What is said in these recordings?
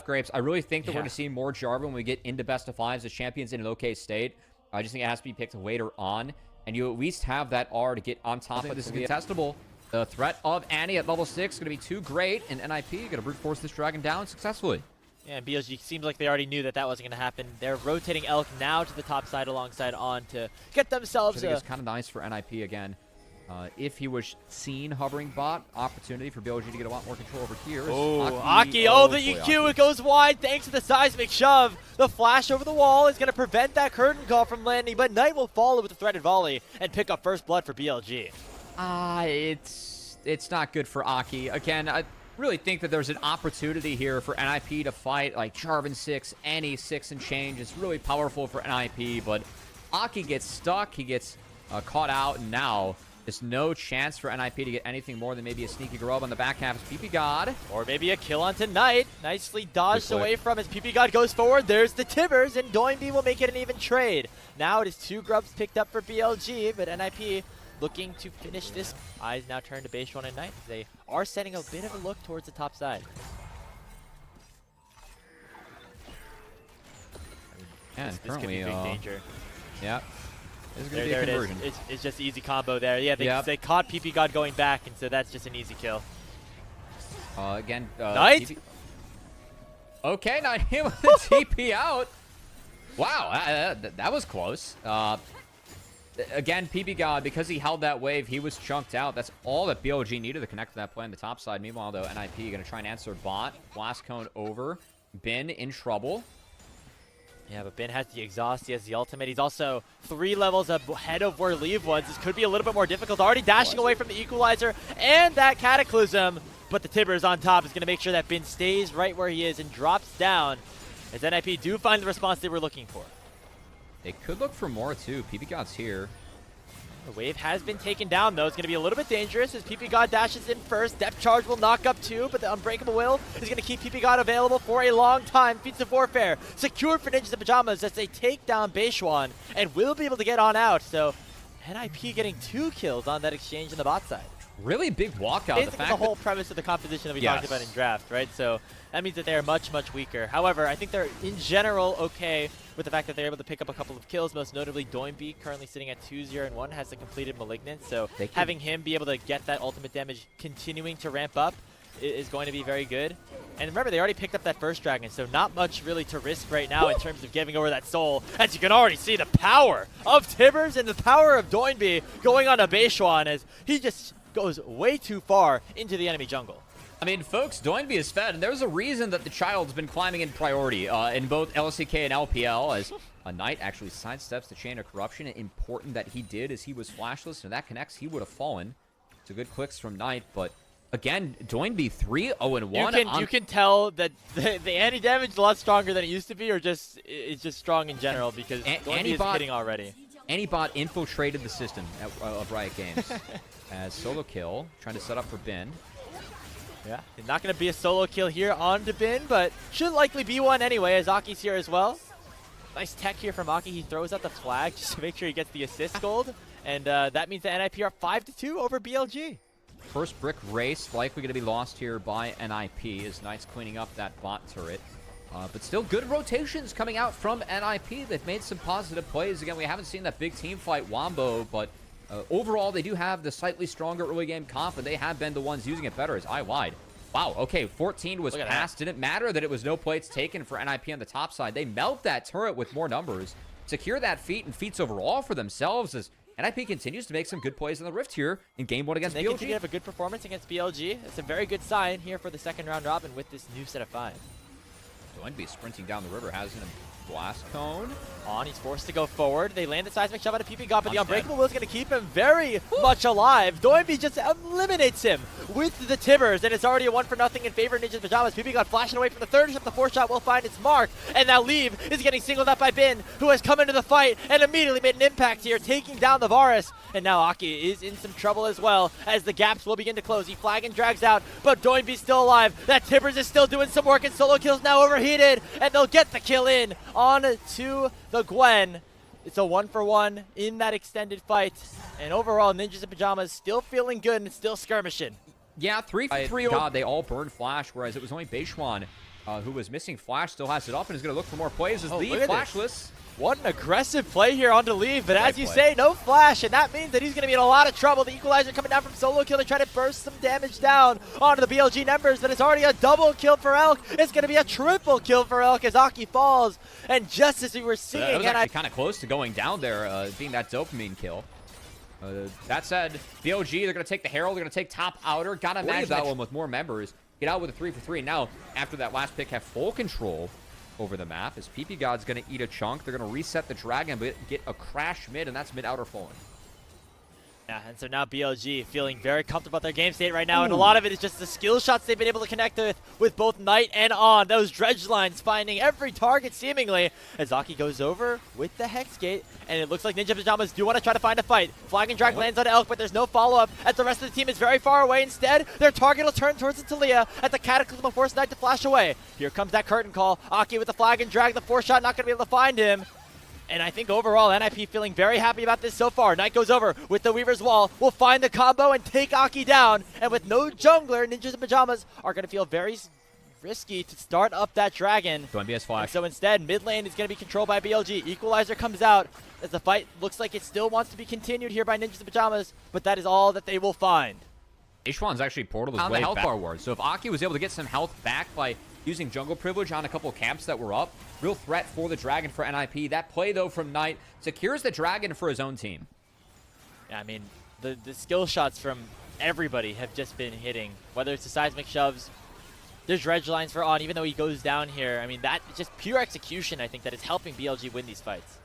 Grapes. I really think that we're going to see more Jarvan when we get into best of fives as champions in an okay state. I just think it has to be picked later on. And you at least have that R to get on top of this. Is contestable. The threat of Annie at level 6 is going to be too great. And NIP going to brute force this dragon down successfully. Yeah, and BLG seems like they already knew that that wasn't going to happen. They're rotating Elk now to the top side alongside On to get themselves I think it's kind of nice for NIP again. If he was seen hovering bot, opportunity for BLG to get a lot more control over here. Oh, Aki, the EQ, it goes wide thanks to the seismic shove. The flash over the wall is going to prevent that curtain call from landing, but Knight will follow with the threaded volley and pick up first blood for BLG. It's not good for Aki. Again, I really think that there's an opportunity here for NIP to fight like Jarvan 6, Annie 6 and change. It's really powerful for NIP, but Aki gets stuck. He gets caught out, and now there's no chance for NIP to get anything more than maybe a sneaky grub on the back half of PP God. Or maybe a kill onto Knight. Nicely dodged away from as PP God goes forward. There's the Tibbers, and Doinby will make it an even trade. Now it is 2 grubs picked up for BLG, but NIP looking to finish this. Eyes now turn to Base 1 and Knight. They are setting a bit of a look towards the top side. Yeah, this could be big danger. Yeah. There it is. It's just easy combo there. Yeah, they caught PP God going back, and so that's just an easy kill. Again, Knight? Okay, Knight hit with the TP out. Wow, that was close. Again, PP God, because he held that wave, he was chunked out. That's all that BLG needed to connect to that play on the top side. Meanwhile, though, NIP going to try and answer bot. Blast cone over. Bin in trouble. Yeah, but Ben has the exhaust, he has the ultimate. He's also 3 levels ahead of where Leave was. This could be a little bit more difficult. Already dashing away from the equalizer and that cataclysm. But the Tibbers on top is going to make sure that Ben stays right where he is and drops down as NIP do find the response they were looking for. They could look for more, too. PP God's here. The wave has been taken down, though. It's going to be a little bit dangerous as PP God dashes in first. Depth charge will knock up 2, but the Unbreakable Will is going to keep PP God available for a long time. Feats of Warfare secured for Ninjas in Pajamas as they take down Beishwan and will be able to get on out. So NIP getting 2 kills on that exchange in the bot side. Really big walkout. The whole premise of the composition that we talked about in draft, right? So that means that they are much, much weaker. However, I think they're in general okay with the fact that they're able to pick up a couple of kills, most notably Doinby, currently sitting at 2-0-1, has the completed Malignant. So having him be able to get that ultimate damage continuing to ramp up is going to be very good. And remember, they already picked up that first dragon, so not much really to risk right now in terms of giving over that soul. As you can already see, the power of Tibbers and the power of Doinby going on to Beishwan as he just goes way too far into the enemy jungle. I mean, folks, Doinby is fed, and there's a reason that the child's been climbing in priority in both LCK and LPL, as a Knight actually sidesteps the Chain of Corruption. Important that he did, as he was flashless, and if that connects, he would have fallen. It's a good clicks from Knight, but again, Doinby 3-0-1. You can tell that the anti-damage is a lot stronger than it used to be, or it's just strong in general, because Doinby is hitting already. Antibot infiltrated the system of Riot Games. As solo kill, trying to set up for Bin. Yeah, it's not going to be a solo kill here on to Bin, but should likely be one anyway, as Aki's here as well. Nice tech here from Aki. He throws out the flag just to make sure he gets the assist gold. And that means that NIP are 5-2 over BLG. First brick race likely going to be lost here by NIP as Knight's cleaning up that bot turret. But still good rotations coming out from NIP. They've made some positive plays. Again, we haven't seen that big team fight Wombo, but overall, they do have the slightly stronger early game comp, and they have been the ones using it better as I lied. Wow, okay, 14 was passed. Didn't matter that it was no plates taken for NIP on the top side. They melt that turret with more numbers, secure that feat and feats overall for themselves as NIP continues to make some good plays in the Rift here in Game 1 against BLG. They continue to have a good performance against BLG. It's a very good sign here for the second round robin with this new set of 5. Doinby sprinting down the river, has him blast cone. On, he's forced to go forward. They land the seismic shove out of PP God, but the Unbreakable Will is going to keep him very much alive. Doinby just eliminates him with the Tibbers, and it's already a 1-0 in favor of Ninja's Pajamas. PP God flashing away from the third shot. The fourth shot will find its mark, and now Leave is getting singled out by Bin, who has come into the fight and immediately made an impact here, taking down the Varus. And now Aki is in some trouble as well, as the gaps will begin to close. He flag and drags out, but Doinby's still alive. That Tibbers is still doing some work, and solo kills now overheated, and they'll get the kill in on to the Gwen. It's a 1-for-1 in that extended fight. And overall, Ninjas in Pajamas still feeling good and still skirmishing. Yeah, 3 for 3. God, they all burned Flash, whereas it was only Beishwan who was missing Flash, still has it up and is going to look for more plays as Leave flashless. What an aggressive play here on to Leave, but as you say, no flash, and that means that he's going to be in a lot of trouble. The equalizer coming down from solo kill to try to burst some damage down onto the BLG numbers, but it's already a double kill for Elk. It's going to be a triple kill for Elk as Aki falls, and just as we were seeing, that was actually kind of close to going down there, being that dopamine kill. That said, BLG, they're going to take the Herald, they're going to take top outer. Gotta manage that one with more members. Get out with a 3-for-3. Now, after that last pick, have full control over the map as PP God's going to eat a chunk. They're going to reset the Dragon, but get a crash mid, and that's mid outer falling. Yeah, and so now BLG feeling very comfortable about their game state right now, and a lot of it is just the skill shots they've been able to connect with both Knight and On. Those dredge lines finding every target seemingly as Aki goes over with the Hex Gate, and it looks like Ninja Pajamas do want to try to find a fight. Flag and Drag lands on Elk, but there's no follow-up as the rest of the team is very far away. Instead, their target will turn towards the Talia as the Cataclysm will force Knight to flash away. Here comes that curtain call. Aki with the Flag and Drag, the 4-shot not going to be able to find him. And I think overall, NIP feeling very happy about this so far. Knight goes over with the Weaver's Wall. Will find the combo and take Aki down. And with no jungler, Ninjas in Pajamas are going to feel very risky to start up that Dragon. Don't be as flash. And so instead, mid lane is going to be controlled by BLG. Equalizer comes out as the fight looks like it still wants to be continued here by Ninjas in Pajamas. But that is all that they will find. Ishwan's actually portaled his way health bar ward. So if Aki was able to get some health back by using jungle privilege on a couple camps that were up, real threat for the Dragon for NIP. That play, though, from Knight secures the Dragon for his own team. Yeah, I mean, the skill shots from everybody have just been hitting, whether it's the seismic shoves, there's dredge lines for On, even though he goes down here. I mean, that is just pure execution, I think, that is helping BLG win these fights.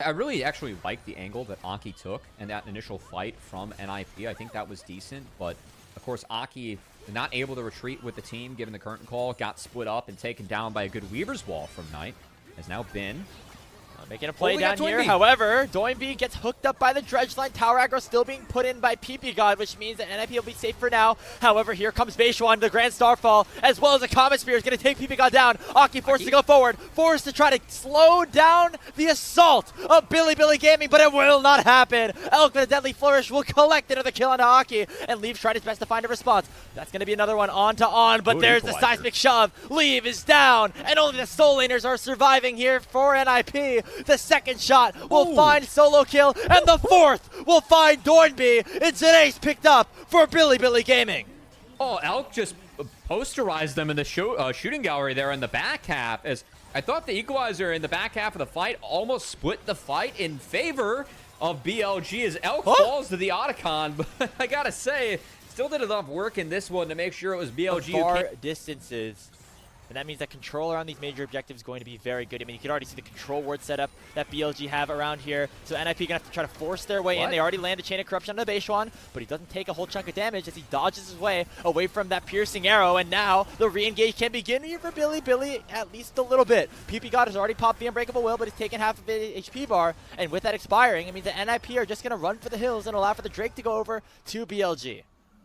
I really actually like the angle that Aki took and that initial fight from NIP. I think that was decent, but of course, Aki not able to retreat with the team given the curtain call, got split up and taken down by a good Weaver's Wall from Knight. Has now been making a play down here. However, Doinby gets hooked up by the dredge line. Tower aggro still being put in by PP God, which means that NIP will be safe for now. However, here comes Beishuan, the Grand Starfall, as well as a Comet Spear is going to take PP God down. Aki forced to go forward, forced to try to slow down the assault of Billy Gaming, but it will not happen. Elk with a deadly flourish will collect another kill onto Aki, and Leave tried his best to find a response. That's going to be another one on to On, but there's the seismic shove. Leave is down, and only the Soul Laners are surviving here for NIP. The second shot will find solo kill, and the fourth will find Doinby. It's an ace picked up for Billy Gaming. Oh, Elk just posterized them in the shooting gallery there in the back half, as I thought the equalizer in the back half of the fight almost split the fight in favor of BLG as Elk falls to the Otacon, but I gotta say, still did enough work in this one to make sure it was BLG. Far distances. And that means that controller on these major objectives is going to be very good. I mean, you can already see the control ward setup that BLG have around here. So NIP going to have to try to force their way in. They already land a Chain of Corruption on the Beishuan, but he doesn't take a whole chunk of damage as he dodges his way away from that piercing arrow. And now the re-engage can begin here for Billy at least a little bit. PP God has already popped the Unbreakable Will, but he's taken half of his HP bar. And with that expiring, it means that NIP are just going to run for the hills and allow for the Drake to go over to BLG.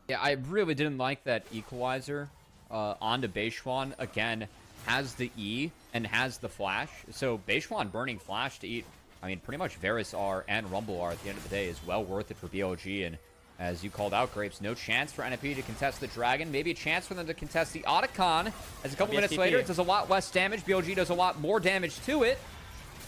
Yeah, I really didn't like that equalizer onto Beishuan. Again, has the E and has the flash. So Beishuan burning flash to eat, I mean, pretty much Varus R and Rumble R at the end of the day is well worth it for BLG. And as you called out, Grapes, no chance for NIP to contest the Dragon. Maybe a chance for them to contest the Otacon. As a couple minutes later, it does a lot less damage. BLG does a lot more damage to it.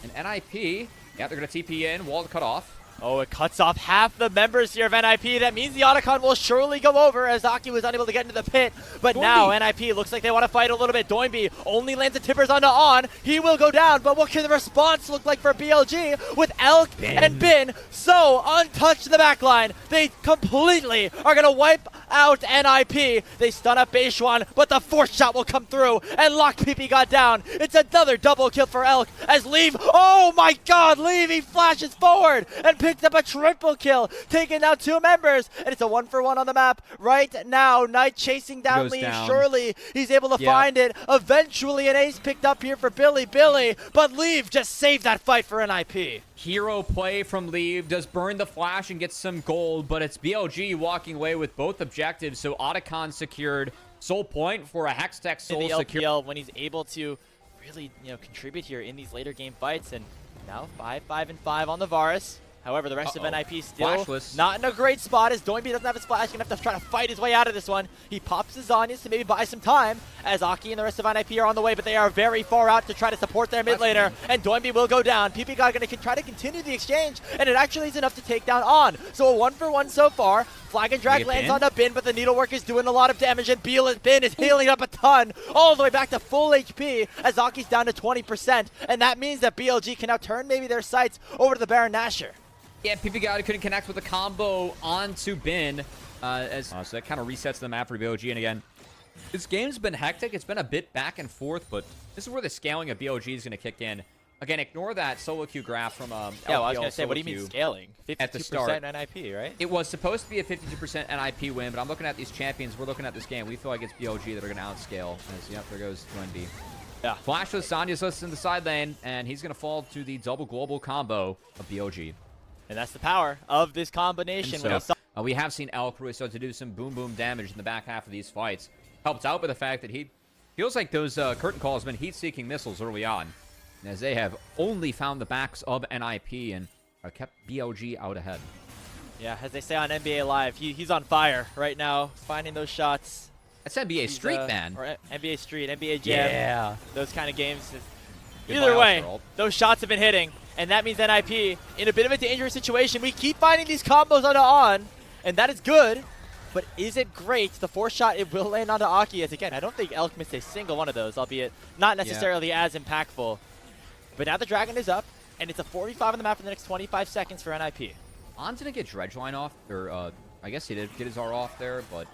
And NIP, yeah, they're going to TP in, wall to cut off. Oh, it cuts off half the members here of NIP. That means the Otacon will surely go over as Aki was unable to get into the pit. But now NIP looks like they want to fight a little bit. Doinby only lands the tippers onto On. He will go down, but what can the response look like for BLG with Elk and Bin so untouched in the backline? They completely are going to wipe out NIP. They stun up Beishuan, but the fourth shot will come through and lock PP God down. It's another double kill for Elk as Leave. Oh my God, Leave, he flashes forward and picked up a triple kill, taking down two members, and it's a 1-for-1 on the map right now. Knight chasing down Leave. Surely he's able to find it. Eventually an ace picked up here for Billy, but Leave just saved that fight for NIP. Hero play from Leave, does burn the flash and gets some gold, but it's BLG walking away with both objectives, so Otacon secured. Soul point for a Hextech Soul in the LPL when he's able to really contribute here in these later game fights, and now 5-5-5 on the Varus. However, the rest of NIP still Flashless. not in a great spot as Doinby doesn't have his flash. Gonna have to try to fight his way out of this one. He pops his Zanyas to maybe buy some time as Aki and the rest of NIP are on the way, but they are very far out to try to support their mid laner, and Doinby will go down. PP God gonna try to continue the exchange, and it actually is enough to take down On. So a 1-for-1 so far. Flag and drag lands on the Bin, but the needlework is doing a lot of damage, and Bin is healing up a ton, all the way back to full HP as Aki's down to 20%, and that means that BLG can now turn maybe their sights over to the Baron Nashor. Yeah, PP God couldn't connect with the combo onto Bin, so that kind of resets the map for BLG. And again, this game's been hectic. It's been a bit back and forth, but this is where the scaling of BLG is going to kick in. Again, ignore that solo queue graph from yeah, well, I was going to say, solo what do you mean queue scaling? 52% at the start. NIP, right? It was supposed to be a 52% NIP win, but I'm looking at these champions. We're looking at this game. We feel like it's BLG that are going to outscale. As, yep, there goes Doinby. Yeah. Flashless, Sanya's listed in the side lane, and he's going to fall to the double global combo of BLG. And that's the power of this combination. So, we have seen Elk really start to do some boom damage in the back half of these fights. Helped out by the fact that he feels like those curtain calls have been heat-seeking missiles early on, as they have only found the backs of NIP and kept BLG out ahead. Yeah, as they say on NBA Live, he's on fire right now, finding those shots. That's NBA Street, man. Or NBA Street, NBA Jam. Yeah. Those kind of games. Goodbye, Either way, Alfred. those shots have been hitting, and that means NIP in a bit of a dangerous situation. We keep finding these combos onto On, and that is good. But is it great? The fourth shot, it will land onto Aki. As again, I don't think Elk missed a single one of those, albeit not necessarily as impactful. But now the Dragon is up, and it's a 4v5 on the map for the next 25 seconds for NIP. On's gonna get Dredgeline off, or I guess he did get his R off there, but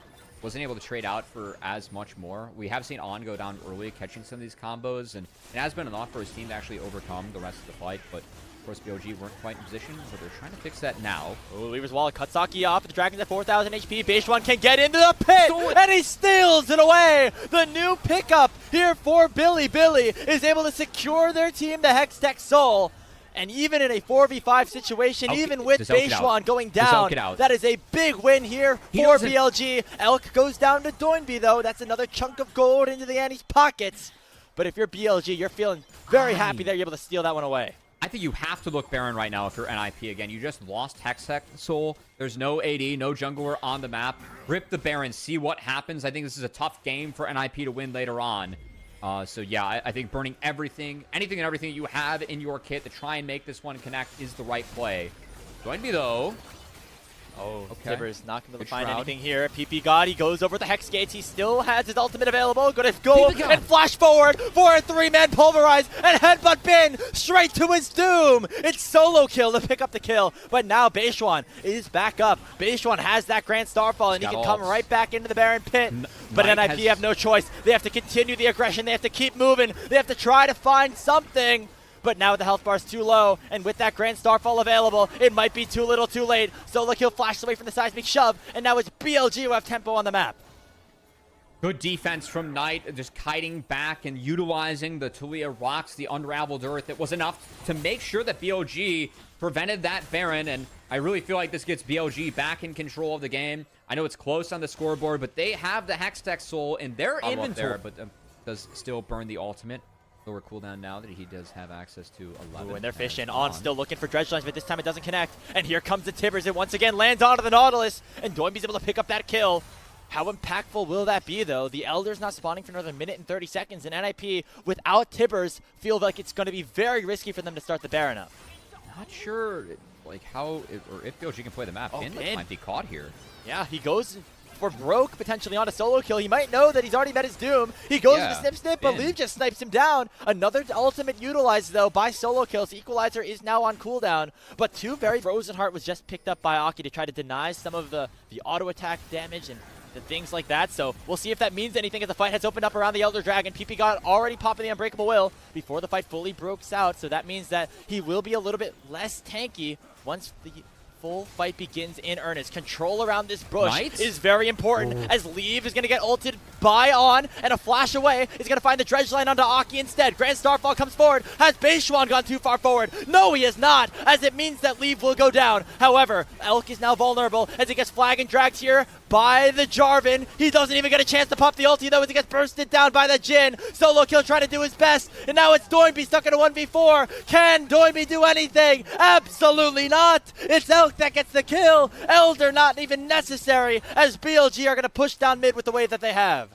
wasn't able to trade out for as much more. We have seen On go down early, catching some of these combos, and it has been enough for his team to actually overcome the rest of the fight, but of course BLG weren't quite in position, but they're trying to fix that now. Oh, Weaver's Wallet cuts Aki off. The Dragon's at 4,000 HP. Basejuan can get into the pit, and he steals it away. The new pickup here for Billy. Billy is able to secure their team the Hextech Soul. And even in a 4v5 situation, even with Basejuan going down, that is a big win here for BLG. Elk goes down to Doinby, though. That's another chunk of gold into the Annie's pockets. But if you're BLG, you're feeling very happy that you're able to steal that one away. I think you have to look Baron right now if you're NIP again. You just lost Hextech Soul. There's no AD, no jungler on the map. Rip the Baron, see what happens. I think this is a tough game for NIP to win later on. So yeah, I think burning anything and everything you have in your kit to try and make this one connect is the right play. Doinby though. Oh, okay. Tibbers not going to find anything here. PP God, he goes over the Hex Gates. He still has his ultimate available. Going to go and flash forward for a 3-man pulverize and headbutt Bin straight to his doom. It's solo kill to pick up the kill. But now Basejuan is back up. Basejuan has that Grand Starfall, and he can come right back into the Baron pit. But NIP have no choice. They have to continue the aggression. They have to keep moving. They have to try to find something. But now the health bar's too low, and with that Grand Starfall available, it might be too little too late. Solo kill flashes away from the seismic shove, and now it's BLG who have tempo on the map. Good defense from Knight, just kiting back and utilizing the Tulia rocks, the unraveled earth. It was enough to make sure that BLG prevented that Baron, and I really feel like this gets BLG back in control of the game. I know it's close on the scoreboard, but they have the Hextech Soul in their inventory, but does still burn the ultimate. Lower cooldown now that he does have access to 11. Ooh, and they're fishing. On still looking for dredge lines, but this time it doesn't connect. And here comes the Tibbers. It once again lands onto the Nautilus, and Doinby's able to pick up that kill. How impactful will that be, though? The Elder's not spawning for another minute and 30 seconds, and NIP, without Tibbers, feel like it's going to be very risky for them to start the Baron up. Not sure like how or if BLG can play the map. Bin might be caught here. Yeah, he goes for broke, potentially on a solo kill. He might know that he's already met his doom. He goes to snip, but Leave just snipes him down. Another ultimate utilized, though, by solo kills. Equalizer is now on cooldown, but two very Frozen Heart was just picked up by Aki to try to deny some of the auto attack damage and the things like that. So we'll see if that means anything as the fight has opened up around the Elder Dragon. PP God already popping the Unbreakable Will before the fight fully breaks out, so that means that he will be a little bit less tanky once the full fight begins in earnest. Control around this bush is very important as Leave is going to get ulted by On, and a flash away is going to find the dredge line onto Aki instead. Grand Starfall comes forward. Has Basejuan gone too far forward? No, he has not, as it means that Leave will go down. However, Elk is now vulnerable as he gets flag and dragged here. by the Jarvan. He doesn't even get a chance to pop the ulti though as he gets bursted down by the Jhin. Solo kill trying to do his best, and now it's Doinby stuck in a 1v4. Can Doinby do anything? Absolutely not. It's Elk that gets the kill. Elder not even necessary as BLG are going to push down mid with the wave that they have.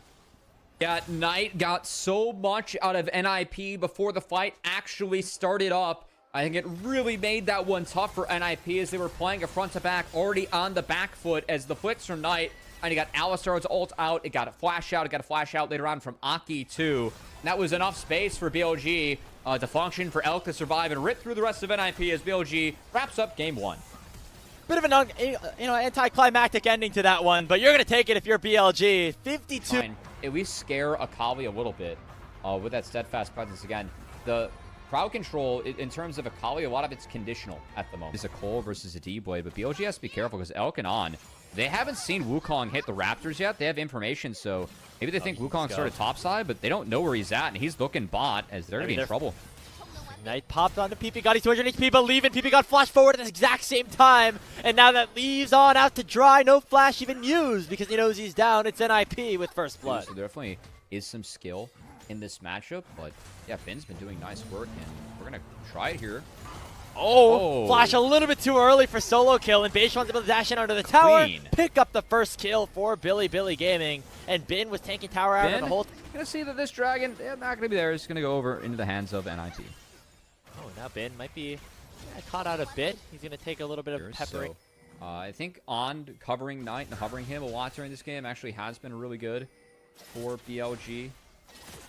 Yeah, Knight got so much out of NIP before the fight actually started up. I think it really made that one tough for NIP as they were playing a front to back already on the back foot as the flicks from Knight. And he got Alistar's ult out. It got a flash out. It got a flash out later on from Aki too. And that was enough space for BLG to function, for Elk to survive and rip through the rest of NIP as BLG wraps up game one. Bit of an anticlimactic ending to that one, but you're going to take it if you're BLG. 52. Fine. At least scare Akali a little bit with that steadfast presence again. The crowd control, in terms of Akali, a lot of it's conditional at the moment. It's a Cole versus a D-Blade, but BLG has to be careful because Elk and On, they haven't seen Wukong hit the Raptors yet. They have information, so maybe they think Wukong started topside, but they don't know where he's at, and he's looking bot as they're going to be in trouble. Knight popped onto PP God. He's 200 HP, but leaving. PP God flashed forward at the exact same time. And now that leaves On out to dry. No flash even used because he knows he's down. It's NIP with first blood. So there definitely is some skill in this matchup. But yeah, Finn's been doing nice work, and we're going to try it here. Oh, flash a little bit too early for solo kill. And Beishuan's able to dash in under the tower. Clean. Pick up the first kill for Billy Gaming. And Bin was tanking tower out of the whole. Going to see that this dragon, not going to be there. It's going to go over into the hands of NIP. Oh, now Ben might be caught out a bit. He's going to take a little bit of peppering. So, I think On covering Knight and hovering him a lot during this game actually has been really good for BLG.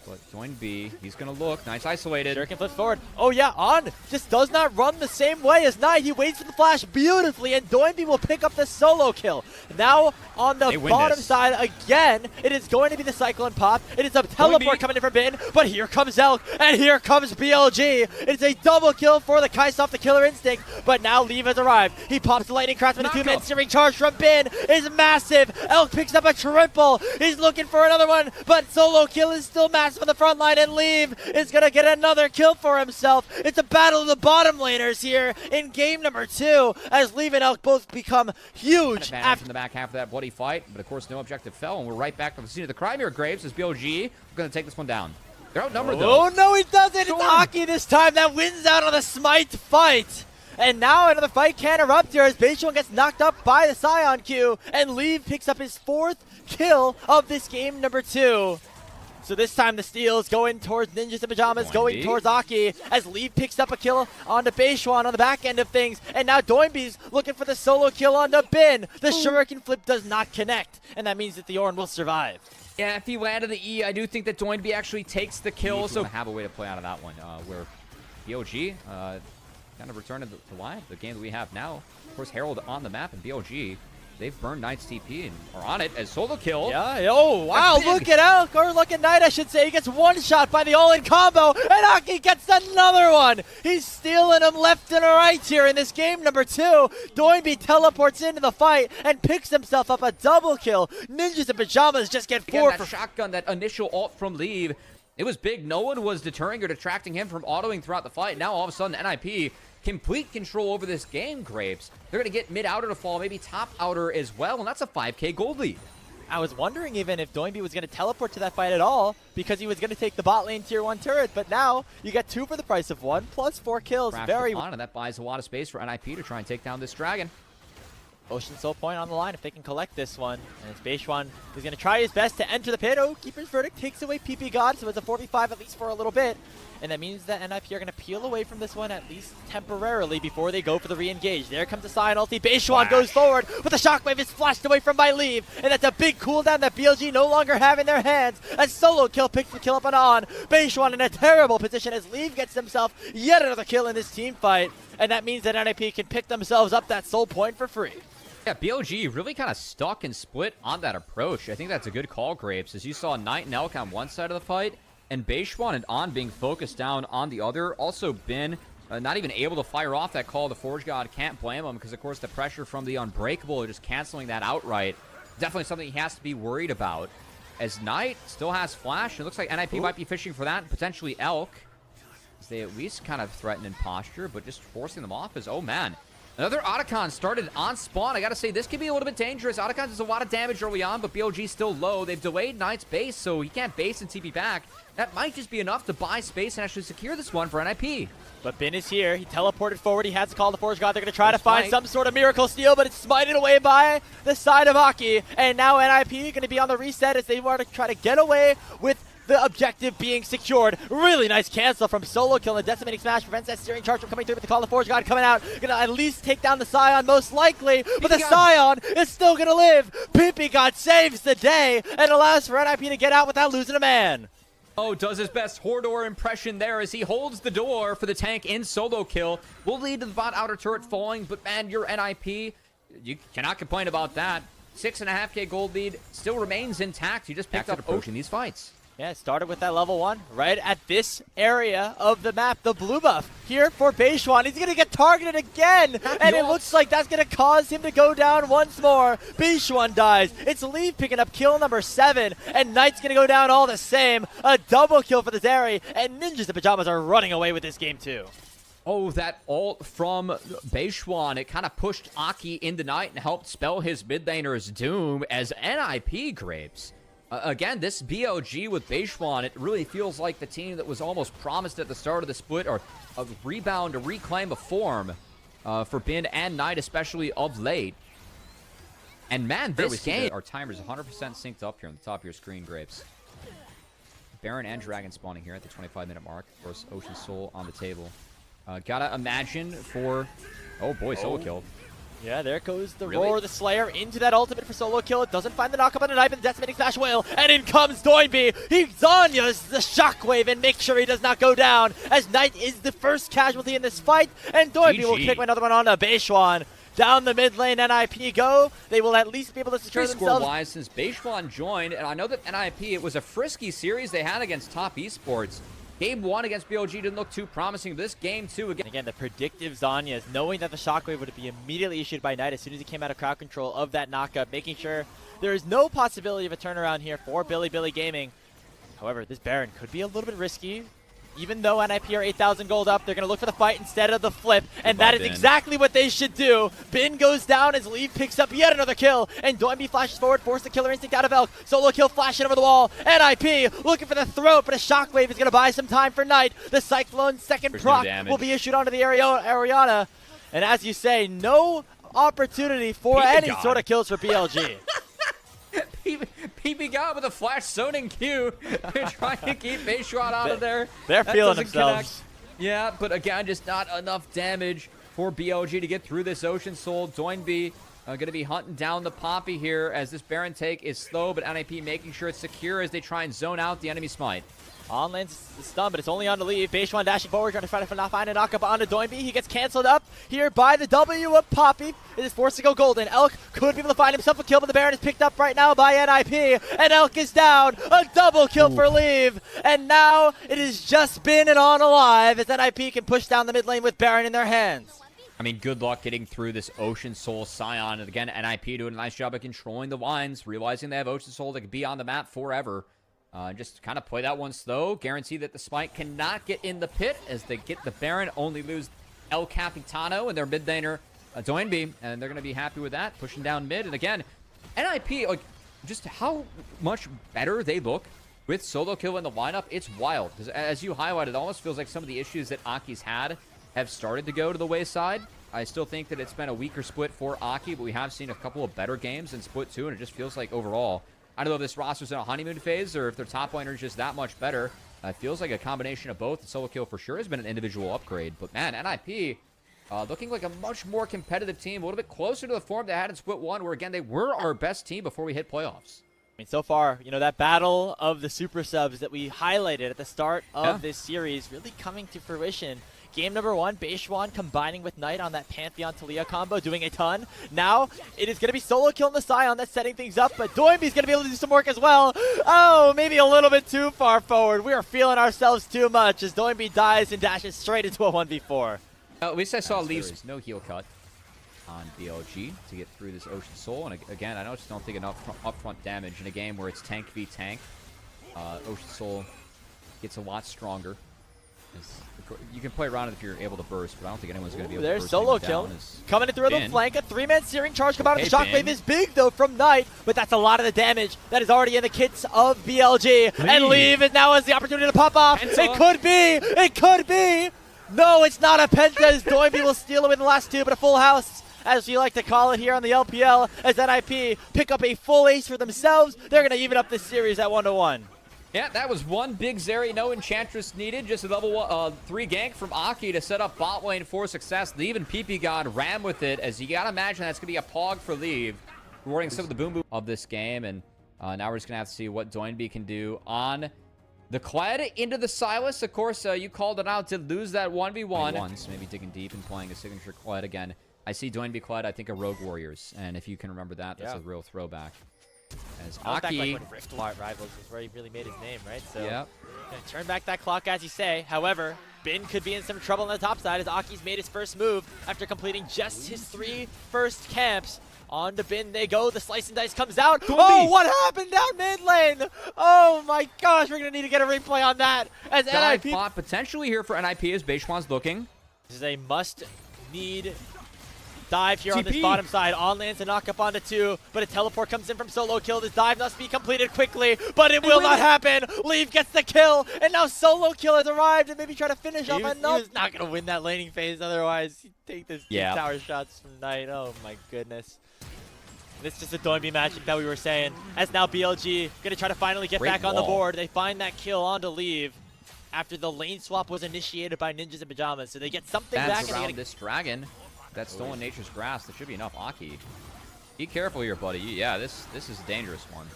But Doinby, he's going to look. Nice isolated. Shuriken flips forward. Oh, yeah, On just does not run the same way as Knight. He waits for the flash beautifully, and Doinby will pick up the solo kill. Now, on the bottom side, again, it is going to be the Cyclone pop. It is a teleport coming in from Bin, but here comes Elk, and here comes BLG. It's a double kill for the Kai'Sa, the Killer Instinct, but now Leave has arrived. He pops the Lightning Craft with a 2-man searing charge from Bin. Is massive. Elk picks up a triple. He's looking for another one, but solo kill is still massive on the front line, and Leave is going to get another kill for himself. It's a battle of the bottom laners here in game number 2 as Leave and Elk both become huge. After in the back half of that bloody fight, but of course no objective fell, and we're right back to the scene of the crime here. Graves as BLG going to take this one down. They're outnumbered though. Oh no, he doesn't! It's Aki this time that wins out on the Smite fight. And now another fight can erupt here as Beishuan gets knocked up by the Scion Q, and Leave picks up his 4th kill of this game number 2. So this time the steals going towards Ninjas in Pajamas, going towards Aki, as Leave picks up a kill onto Beishuan on the back end of things. And now Doinby's looking for the solo kill onto Bin. The Shuriken flip does not connect, and that means that the Ornn will survive. Yeah, if he landed the E, I do think that Doinby actually takes the kill. So have a way to play out of that one, where BLG kind of returned to life, the game that we have now. Of course, Herald on the map, and BLG, they've burned Knight's TP and are on it as solo kill. Yeah, oh, wow, look at Elk, or look at Knight, I should say. He gets one shot by the all-in combo, and Aki gets another one. He's stealing them left and right here in this game number 2. Doinby teleports into the fight and picks himself up a double kill. Ninjas in Pajamas just get 4 for shotgun, that initial ult from Leave. It was big. No one was deterring or detracting him from autoing throughout the fight. Now all of a sudden, NIP complete control over this game, Grapes. They're going to get mid-outer to fall, maybe top outer as well, and that's a 5k gold lead. I was wondering even if Doinby was going to teleport to that fight at all because he was going to take the bot lane tier 1 turret, but now you get 2 for the price of 1 plus 4 kills. Very on, and that buys a lot of space for NIP to try and take down this dragon. Ocean Soul Point on the line if they can collect this one. And it's Beishuan who's going to try his best to enter the pit. Oh, Keeper's Verdict takes away PP God, so it's a 4v5 at least for a little bit. And that means that NIP are going to peel away from this one at least temporarily before they go for the re-engage. There comes the Scion ulti. Beishuan goes forward, but the shockwave is flashed away from by Leave. And that's a big cooldown that BLG no longer have in their hands. A solo kill picks the kill up and on. Beishuan in a terrible position as Leave gets himself yet another kill in this team fight. And that means that NIP can pick themselves up that soul point for free. Yeah, BLG really kind of stuck and split on that approach. I think that's a good call, Grapes, as you saw Knight and Elk on one side of the fight, and Beishuan and On being focused down on the other. Also Bin not even able to fire off that call. The Forge God can't blame him because, of course, the pressure from the Unbreakable just canceling that outright. Definitely something he has to be worried about. As Knight still has Flash, it looks like NIP might be fishing for that, and potentially Elk. As they at least kind of threaten in posture, but just forcing them off is, oh man. Another Otacon started on spawn. I gotta say, this could be a little bit dangerous. Otacon does a lot of damage early on, but BLG's still low. They've delayed Knight's base, so he can't base and TP back. That might just be enough to buy space and actually secure this one for NIP. But Bin is here. He teleported forward. He has to call the Forge God. They're going to try to find some sort of miracle steal, but it's smited away by the side of Aki. And now NIP going to be on the reset as they want to try to get away with the objective being secured. Really nice cancel from Solo Kill, and the decimating smash prevents that steering charge from coming through, but the Call of Forge God coming out. Gonna at least take down the Scion most likely, but the Scion is still gonna live. Pimpy God saves the day and allows for NIP to get out without losing a man. Oh, does his best Hordor impression there as he holds the door for the tank in Solo Kill. Will lead to the bot outer turret falling, but man, your NIP, you cannot complain about that. 6.5k gold lead still remains intact. You just picked up approaching these fights. Yeah, it started with that level 1 right at this area of the map. The blue buff here for Beishwan. He's going to get targeted again, and it looks like that's going to cause him to go down once more. Beishwan dies. It's Leaf picking up kill number 7, and Knight's going to go down all the same. A double kill for the Zeri, and Ninjas in Pajamas are running away with this game too. Oh, that ult from Beishwan. It kind of pushed Aki into Knight and helped spell his mid laner's doom as NIP grapes. Again, this BOG with Beishwan, it really feels like the team that was almost promised at the start of the split, or a rebound, a reclaim of form for Bin and Knight, especially of late. And man, this game... Our timer's 100% synced up here on the top of your screen, Grapes. Baron and Dragon spawning here at the 25-minute mark. Of course, Ocean Soul on the table. Gotta imagine for... Oh boy, Solo Kill. Yeah, there goes the Roar of the Slayer into that ultimate for Solo Kill. It doesn't find the knockup on the knife, and the decimating smash will. And in comes Doinby. He Zanya's the shockwave and make sure he does not go down, as Knight is the first casualty in this fight. And Doinby will kick another one on to Beishwan. Down the mid lane, NIP go. They will at least be able to secure themselves. Score-wise, since Beishwan joined, and I know that NIP, it was a frisky series they had against top esports. Game 1 against BLG didn't look too promising. This game 2 again, the predictive Zanyas, knowing that the shockwave would be immediately issued by Knight as soon as he came out of crowd control of that knockup, making sure there is no possibility of a turnaround here for Billy Gaming. However, this Baron could be a little bit risky. Even though NIP are 8,000 gold up, they're going to look for the fight instead of the flip, and that is exactly what they should do. Bin goes down as Leaf picks up yet another kill, and Doinby flashes forward, force the killer instinct out of Elk. Solo Kill flashing over the wall. NIP looking for the throat, but a shockwave is going to buy some time for Knight. The Cyclone second proc will be issued onto the Ariana, and as you say, no opportunity for any sort of kills for BLG. PB got with a flash zoning Q. They're trying to keep Beishwan out of there. They're feeling themselves. Yeah, but again, just not enough damage for BLG to get through this Ocean Soul. Doinby going to be hunting down the Poppy here as this Baron take is slow, but NIP making sure it's secure as they try and zone out the enemy smite. On lane's stun, but it's only on to leave. Beishwan dashing forward, trying to find a knockup onto Doinby. He gets canceled up here by the W of Poppy. It is forced to go golden. Elk could be able to find himself a kill, but the Baron is picked up right now by NIP. And Elk is down. A double kill for Leave. And now it has just been an on alive as NIP can push down the mid lane with Baron in their hands. I mean, good luck getting through this Ocean Soul Scion. And again, NIP doing a nice job of controlling the lines, realizing they have Ocean Soul that could be on the map forever. Just kind of play that one slow. Guarantee that the Smite cannot get in the pit as they get the Baron. Only lose El Capitano and their mid laner, Doinby. And they're going to be happy with that. Pushing down mid. And again, NIP, like, just how much better they look with Solo Kill in the lineup. It's wild. As you highlighted, it almost feels like some of the issues that Aki's had have started to go to the wayside. I still think that it's been a weaker split for Aki, but we have seen a couple of better games in split 2. And it just feels like overall, I don't know if this roster's in a honeymoon phase or if their top laner is just that much better. It feels like a combination of both. The Solo Kill for sure has been an individual upgrade. But man, NIP looking like a much more competitive team, a little bit closer to the form they had in Split 1, where again, they were our best team before we hit playoffs. I mean, so far, you know, that battle of the super subs that we highlighted at the start of this series really coming to fruition. Game number 1, Beishwan combining with Knight on that Pantheon Talia combo, doing a ton. Now, it is going to be Solo Kill on the Scion that's setting things up, but Doinby's going to be able to do some work as well. Oh, maybe a little bit too far forward. We are feeling ourselves too much as Doinby dies and dashes straight into a 1v4. At least I saw Leafs no heal cut on BLG to get through this Ocean Soul. And again, I just don't think enough upfront damage in a game where it's tank v tank. Ocean Soul gets a lot stronger You can play around it if you're able to burst, but I don't think anyone's going to be able to There's burst. solo kill. Coming in through the flank. A 3-man searing charge come out of the shockwave is big, though, from Knight. But that's a lot of the damage that is already in the kits of BLG. And Leave it now has the opportunity to pop off. Penta. It could be. It could be. No, it's not a Penta, as Doinby will steal him in the last two, but a full house, as we like to call it here on the LPL, as NIP pick up a full ace for themselves. They're going to even up this series at 1-1. Yeah, that was one big Zeri, no Enchantress needed. Just a level 3 gank from Aki to set up bot lane for success. Leave and PP God ran with it, as you gotta imagine that's gonna be a pog for Leave, rewarding some of the boom boom of this game. And now we're just gonna have to see what Doinby can do on the Kled into the Silas. Of course, you called it out to lose that 1v1. So maybe digging deep and playing a signature Kled again. I see Doinby Kled, I think of Rogue Warriors, and if you can remember that, that's a real throwback. As Aki, Like Rift Rivals is where he really made his name, right? So yep. Gonna turn back that clock, as you say. However, Bin could be in some trouble on the top side, as Aki's made his first move after completing just his 3 first camps. On to Bin they go. The slice and dice comes out. Oh, what happened down mid lane? Oh my gosh, we're gonna need to get a replay on that. As dive NIP bot potentially here for NIP as Beishwan's looking. This is a must-need dive here on this TP. bottom side. On lands to knock up onto 2, but a teleport comes in from solo kill. This dive must be completed quickly, but it will not happen. Leave gets the kill, and now solo kill has arrived and maybe try to finish off. He was not going to win that laning phase otherwise. He'd take this tower shots from Knight. Oh my goodness. This is just a Doinby magic that we were saying. As now BLG going to try to finally get back on the board. They find that kill onto Leave after the lane swap was initiated by Ninjas in Pajamas. So they get something back. Around this dragon. That's stolen nature's grass. That should be enough. Aki, be careful here, buddy. Yeah, this is a dangerous one.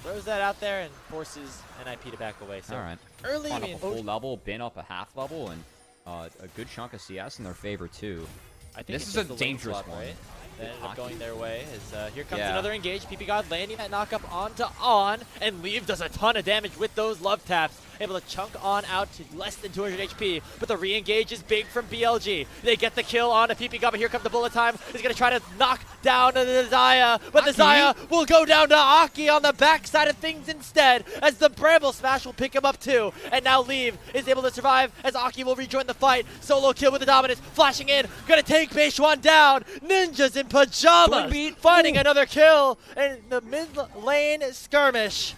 Throws that out there and forces NIP to back away. So all right, early on up a full level, Bin up a half level, and a good chunk of CS in their favor too. I think this is a dangerous one. Right? They ended up going their way. As here comes another engage. PP God landing that knockup onto On, and Leave does a ton of damage with those love taps. Able to chunk On out to less than 200 HP, but the re-engage is big from BLG. They get the kill on a PP God, but here comes the bullet time. He's going to try to knock down the Zaya, but the Zaya will go down to Aki on the backside of things instead, as the Bramble Smash will pick him up too. And now Leave is able to survive, as Aki will rejoin the fight. Solo kill with the dominance, flashing in, going to take Beishwan down. Ninjas in Pajamas finding another kill in the mid lane skirmish.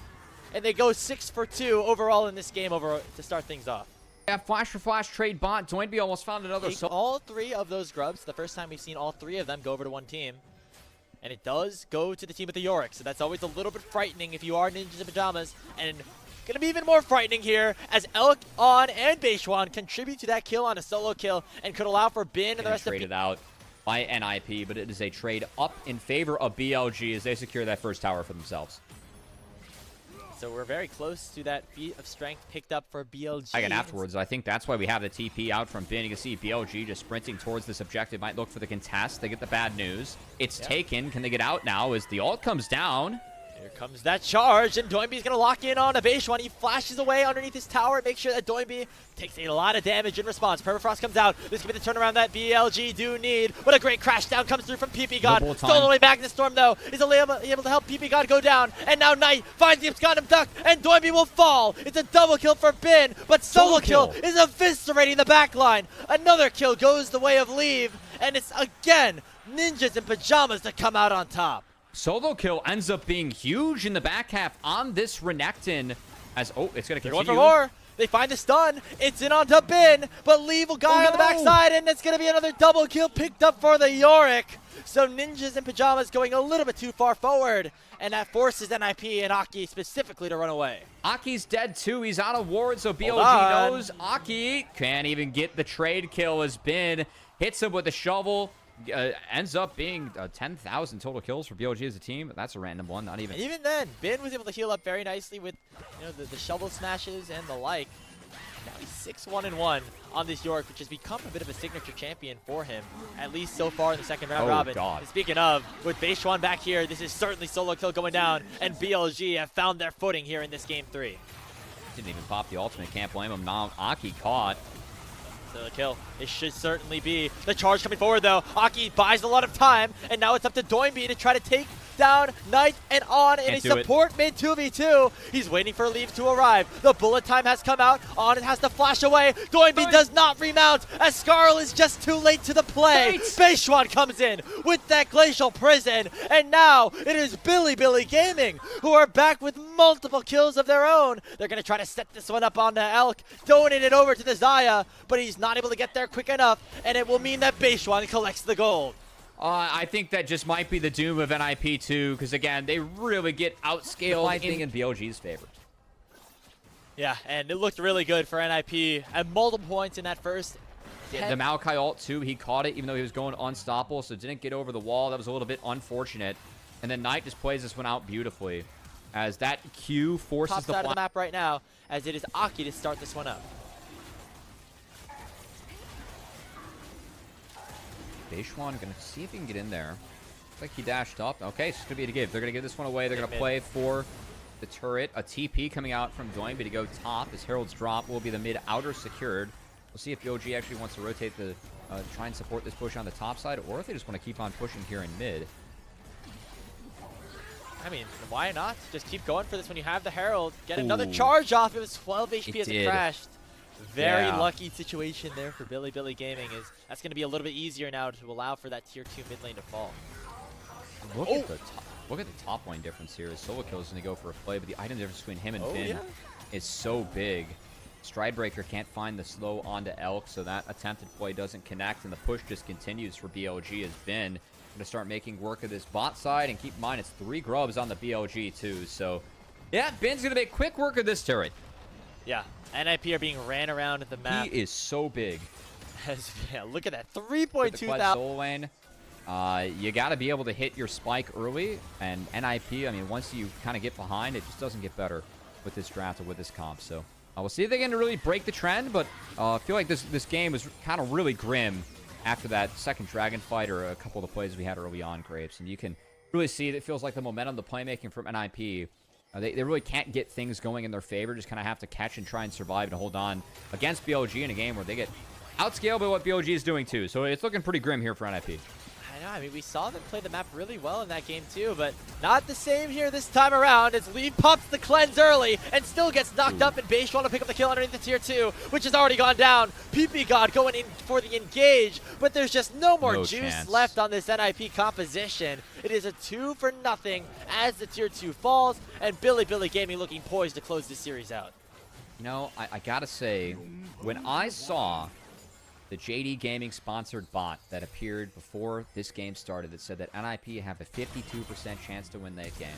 And they go 6 for 2 overall in this game to start things off. Yeah, flash for flash trade bot. Doinby almost found another. All 3 of those grubs, the first time we've seen all 3 of them go over to one team. And it does go to the team with the Yorick, so that's always a little bit frightening if you are Ninjas in Pajamas. And gonna be even more frightening here, as Elk, On, and Beishwan contribute to that kill on a solo kill and could allow for Bin and the rest of traded out by NIP, but it is a trade up in favor of BLG as they secure that first tower for themselves. So we're very close to that feat of strength picked up for BLG. Again, afterwards, I think that's why we have the TP out from Bin. You can see BLG just sprinting towards this objective. Might look for the contest. They get the bad news. It's taken. Can they get out now as the ult comes down? Here comes that charge, and Doinby's going to lock in on a Beishwan. He flashes away underneath his tower. Make sure that Doinby takes a lot of damage in response. Permafrost comes out. This could be the turnaround that BLG do need. What a great crash down comes through from PP God. Stolen away back in the storm, though. Is able to help PP God go down. And now Knight finds the Abscondum Duck, and Doinby will fall. It's a double kill for Bin, but solo kill is eviscerating the backline. Another kill goes the way of Leave, and it's again Ninjas in Pajamas to come out on top. Solo kill ends up being huge in the back half on this Renekton. As it's going to continue. They're going for more. They find the stun. It's in onto Bin, but Leave will guy on the backside, and it's going to be another double kill picked up for the Yorick. So Ninjas in Pajamas going a little bit too far forward, and that forces NIP and Aki specifically to run away. Aki's dead too. He's out of ward, so BLG knows Aki can't even get the trade kill as Bin hits him with a shovel. Ends up being 10,000 total kills for BLG as a team. That's a random one, not even. And even then, Bin was able to heal up very nicely with the shovel smashes and the like. Now he's 6-1-1 on this Yorick, which has become a bit of a signature champion for him, at least so far in the second round robin. And speaking of, with Beishwan back here, this is certainly solo kill going down, and BLG have found their footing here in this game 3. Didn't even pop the ultimate, can't blame him. Now Aki caught. So the kill, it should certainly be the charge coming forward though. Aki buys a lot of time, and now it's up to Doinby to try to take down Knight and On in a Can't do it. support mid 2v2. He's waiting for Leaf to arrive. The bullet time has come out. On it has to flash away. Doinby does not remount as Skarl is just too late to the play. Beishwan comes in with that Glacial Prison, and now it is Billy Gaming who are back with multiple kills of their own. They're going to try to set this one up on the Elk, donate it over to the Xayah, but he's not able to get there quick enough, and it will mean that Beishwan collects the gold. I think that just might be the doom of NIP too, because again, they really get outscaled in BLG's favor. Yeah, and it looked really good for NIP at multiple points in that first. The Maokai ult too, he caught it even though he was going unstoppable, so didn't get over the wall. That was a little bit unfortunate. And then Knight just plays this one out beautifully as that Q forces top side of the map right now, as it is Aki to start this one up. Beishwan gonna see if he can get in there. Looks like he dashed up. Okay, it's gonna be a give. They're gonna give this one away. They're gonna play for the turret. A TP coming out from Doinby to go top. As Herald's drop will be the mid outer secured. We'll see if BOG actually wants to rotate the try and support this push on the top side, or if they just want to keep on pushing here in mid. I mean, why not? Just keep going for this when you have the Herald. Get another charge off. It was 12 HP as it crashed. Very lucky situation there for Billy Gaming. That's going to be a little bit easier now to allow for that tier 2 mid lane to fall. Look at the top line difference here. Solo Kill is going to go for a play, but the item difference between him and Finn is so big. Stridebreaker can't find the slow onto Elk, so that attempted play doesn't connect, and the push just continues for BLG as Bin going to start making work of this bot side. And keep in mind, it's 3 grubs on the BLG too. So, yeah, Bin's going to make quick work of this turret. Yeah, NIP are being ran around the map. He is so big. Yeah, look at that. 3.2 soul lane. You got to be able to hit your spike early. And NIP, I mean, once you kind of get behind, it just doesn't get better with this draft or with this comp. So, we'll see if they can really break the trend. But I feel like this game was kind of really grim after that second dragon fight or a couple of the plays we had early on, Grapes. And you can really see that it feels like the momentum, the playmaking from NIP, they really can't get things going in their favor. Just kind of have to catch and try and survive and hold on against BLG in a game where they get outscaled by what BLG is doing too. So it's looking pretty grim here for NIP. I know, I mean, we saw them play the map really well in that game too, but not the same here this time around as Leaf pops the cleanse early and still gets knocked up, and Beishwan to pick up the kill underneath the tier 2, which has already gone down. PP God going in for the engage, but there's just no more juice left on this NIP composition. It is a 2-0 as the tier 2 falls, and Billy Gaming looking poised to close this series out. You know, I gotta say, when I saw the JD Gaming sponsored bot that appeared before this game started that said that NIP have a 52% chance to win that game,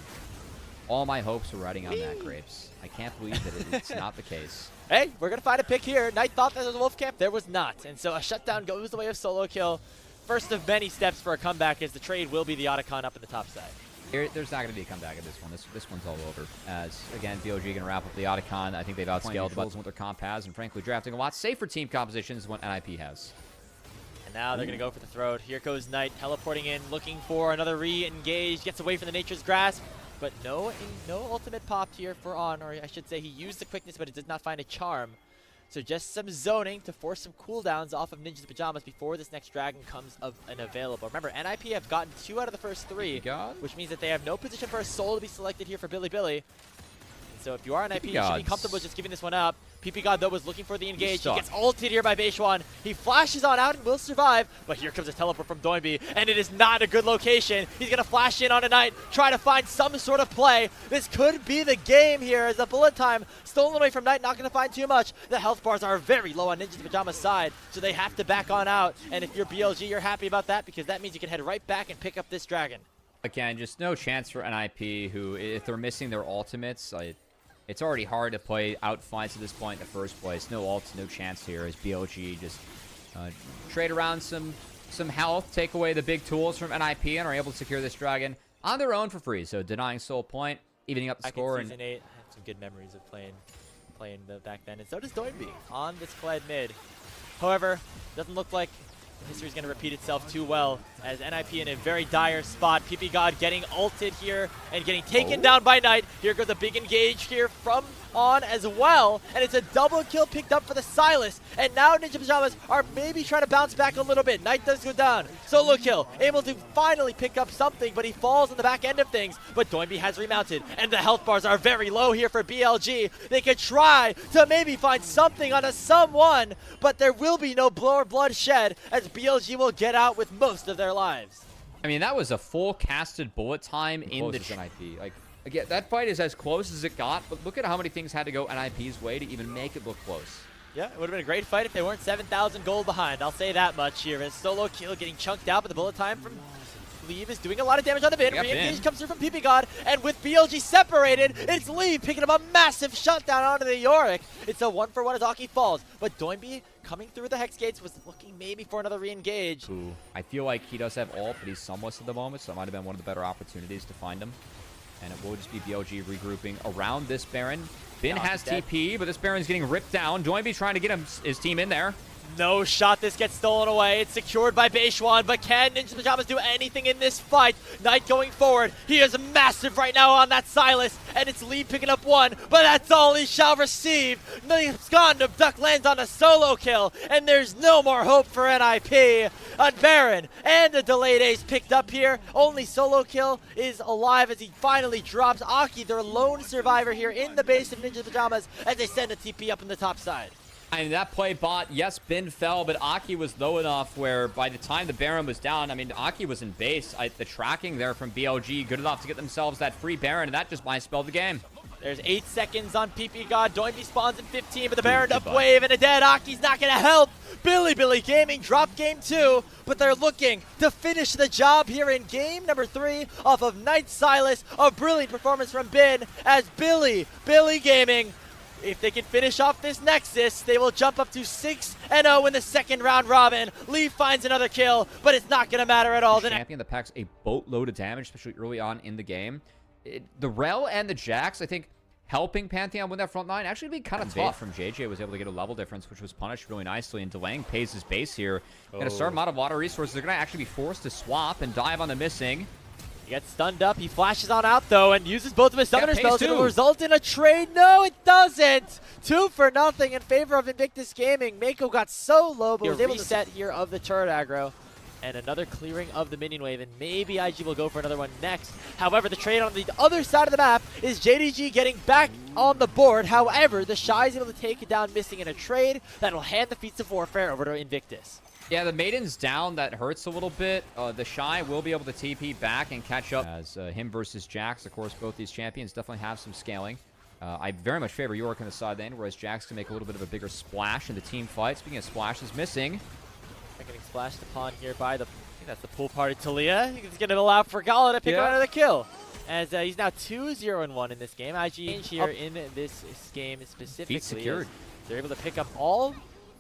all my hopes were riding on that, Grapes. I can't believe that it's not the case. Hey, we're going to find a pick here. Knight thought there was a wolf camp. There was not. And so a shutdown goes the way of Solo Kill. First of many steps for a comeback, as the trade will be the Otacon up in the top side. There's not going to be a comeback in this one. This one's all over. As, again, BOG going to wrap up the Otacon. I think they've outscaled what their comp has, and frankly, drafting a lot safer team compositions than what NIP has. And now they're going to go for the throat. Here goes Knight, teleporting in, looking for another re-engage. Gets away from the Nature's Grasp, but no ultimate popped here for On, or I should say he used the quickness, but it did not find a charm. So just some zoning to force some cooldowns off of Ninja's Pajamas before this next dragon comes available. Remember, NIP have gotten 2 out of the first 3, which means that they have no position for a soul to be selected here for Billy. And so if you are NIP, you should be comfortable just giving this one up. PP God, though, was looking for the engage. He gets ulted here by Beishwan. He flashes on out and will survive, but here comes a teleport from Doinby, and it is not a good location. He's going to flash in on a Knight, try to find some sort of play. This could be the game here, as the bullet time stolen away from Knight, not going to find too much. The health bars are very low on Ninja's Pajamas side, so they have to back on out. And if you're BLG, you're happy about that, because that means you can head right back and pick up this dragon. Again, just no chance for NIP, who, if they're missing their ultimates, it's already hard to play out fights at this point in the first place. No ults, no chance here as BLG just trade around some health, take away the big tools from NIP, and are able to secure this dragon on their own for free. So denying soul point, evening up the score. Season 8, I had some good memories of playing back then, and so does Doinby on this Kled mid. However, doesn't look like history is going to repeat itself too well, as NIP in a very dire spot. PP God getting ulted here and getting taken down by Knight. Here goes a big engage here from on as well, and it's a double kill picked up for the Silas, and now Ninja Pajamas are maybe trying to bounce back a little bit. Knight does go down, solo kill, able to finally pick up something, but he falls on the back end of things, but Doinby has remounted, and the health bars are very low here for BLG. They could try to maybe find something on a someone, but there will be no blood shed, as BLG will get out with most of their lives. I mean, that was a full casted bullet time in the NIP. Like, again, that fight is as close as it got, but look at how many things had to go NIP's way to even make it look close. Yeah, it would have been a great fight if they weren't 7,000 gold behind. I'll say that much here. As solo kill getting chunked out, but the bullet time from Leave is doing a lot of damage on the bin. Re-engage comes through from PP God, and with BLG separated, it's Leave picking up a massive shutdown onto the Yorick. It's a 1-for-1 as Aki falls, but Doinby coming through the Hex Gates was looking maybe for another re-engage. I feel like he does have ult, but he's somewhat at the moment, so it might have been one of the better opportunities to find him. And it will just be BLG regrouping around this Baron. Bin has TP, but this Baron's getting ripped down. Doinby trying to get his team in there. No shot, this gets stolen away. It's secured by Beishwan, but can Ninja Pajamas do anything in this fight? Knight going forward. He is massive right now on that Silas, and it's Lee picking up one, but that's all he shall receive. The Skandum Duck lands on a solo kill, and there's no more hope for NIP. A Baron and a delayed ace picked up here. Only solo kill is alive as he finally drops Aki, their lone survivor here in the base of Ninja Pajamas, as they send a TP up in the top side. I mean, that play bot, yes, Bin fell, but Aki was low enough where by the time the Baron was down, I mean, Aki was in base. The tracking there from BLG, good enough to get themselves that free Baron, and that just might spell the game. There's 8 seconds on PP God. Doinby spawns in 15, but the Baron up wave and a dead. Aki's not going to help. Billy Gaming drop game 2, but they're looking to finish the job here in game number 3 off of Knight Silas. A brilliant performance from Bin as Billy Gaming, if they can finish off this Nexus, they will jump up to 6-0 in the second round robin. Lee finds another kill, but it's not going to matter at all. The champion that packs a boatload of damage, especially early on in the game. The Rel and the Jax, I think, helping Pantheon win that front line actually be kind of tough. From JJ was able to get a level difference, which was punished really nicely, and delaying pays his base here. And a certain amount of water resources, they're going to actually be forced to swap and dive on the missing. He gets stunned up. He flashes on out, though, and uses both of his summoner spells. It will result in a trade. No, it doesn't. 2-0 in favor of Invictus Gaming. Mako got so low, but was able to reset here of the turret aggro. And another clearing of the minion wave, and maybe IG will go for another one next. However, the trade on the other side of the map is JDG getting back on the board. However, the Shy is able to take it down, missing in a trade that will hand the Feats of Warfare over to Invictus. Yeah, the Maiden's down. That hurts a little bit. The Shy will be able to TP back and catch up. As him versus Jax, of course, both these champions definitely have some scaling. I very much favor York on the side lane, whereas Jax can make a little bit of a bigger splash in the team fight. Speaking of splashes, missing. Getting splashed upon here by the, I think that's the pool party Talia. He's going to allow for Gala to pick up another kill. As he's now 2-0-1 in this game. IG here in this game specifically. Feet secured. They're able to pick up all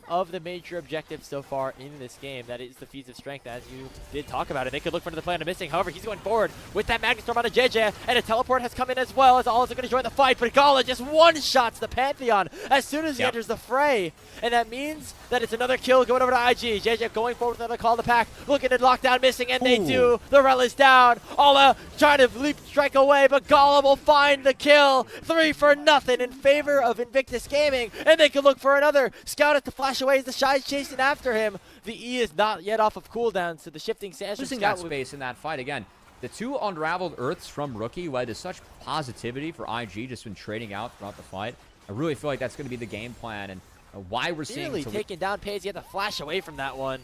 of the major objectives so far in this game. That is the feats of strength, as you did talk about it. They could look for another play on the missing. However, he's going forward with that Magnet Storm on a JJ, and a teleport has come in as well, as all is going to join the fight. But Gala just one-shots the Pantheon as soon as he enters the fray. And that means that it's another kill going over to IG. JJ going forward with another call to pack, looking at lockdown, missing, and they do. The Rel is down. Alla trying to leap strike away, but Gala will find the kill. 3-0 in favor of Invictus Gaming, and they could look for another. Scout at the flash away as the Shy's chasing after him. The E is not yet off of cooldown, so the shifting sands losing that space in that fight again. The 2 unraveled Earths from Rookie led to such positivity for IG, just been trading out throughout the fight. I really feel like that's going to be the game plan, and why we're seeing really taking down Paze. He had to flash away from that one.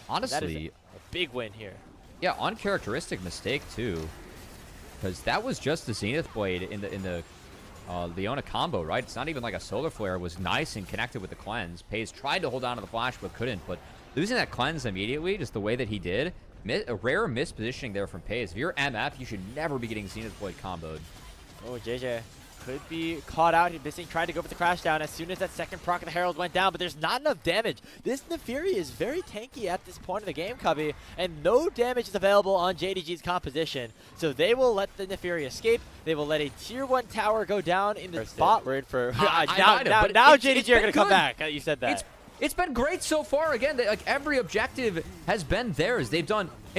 Honestly, that is a big win here. Yeah, uncharacteristic mistake too, because that was just the Zenith Blade in the Leona combo, right? It's not even like a Solar Flare. It was nice and connected with the cleanse. Paze tried to hold on to the flash but couldn't, but losing that cleanse immediately, just the way that he did, a rare mispositioning there from Paze. If you're MF, you should never be getting Zenith Blade comboed. Oh, JJ could be caught out. He's missing, trying to go for the crash down as soon as that second proc of the Herald went down, but there's not enough damage. This Nefiri is very tanky at this point of the game, Cubby, and no damage is available on JDG's composition. So they will let the Nefiri escape. They will let a tier 1 tower go down in the spot. We're in for now JDG are going to come back. You said that. It's been great so far. Again, like every objective has been theirs. They've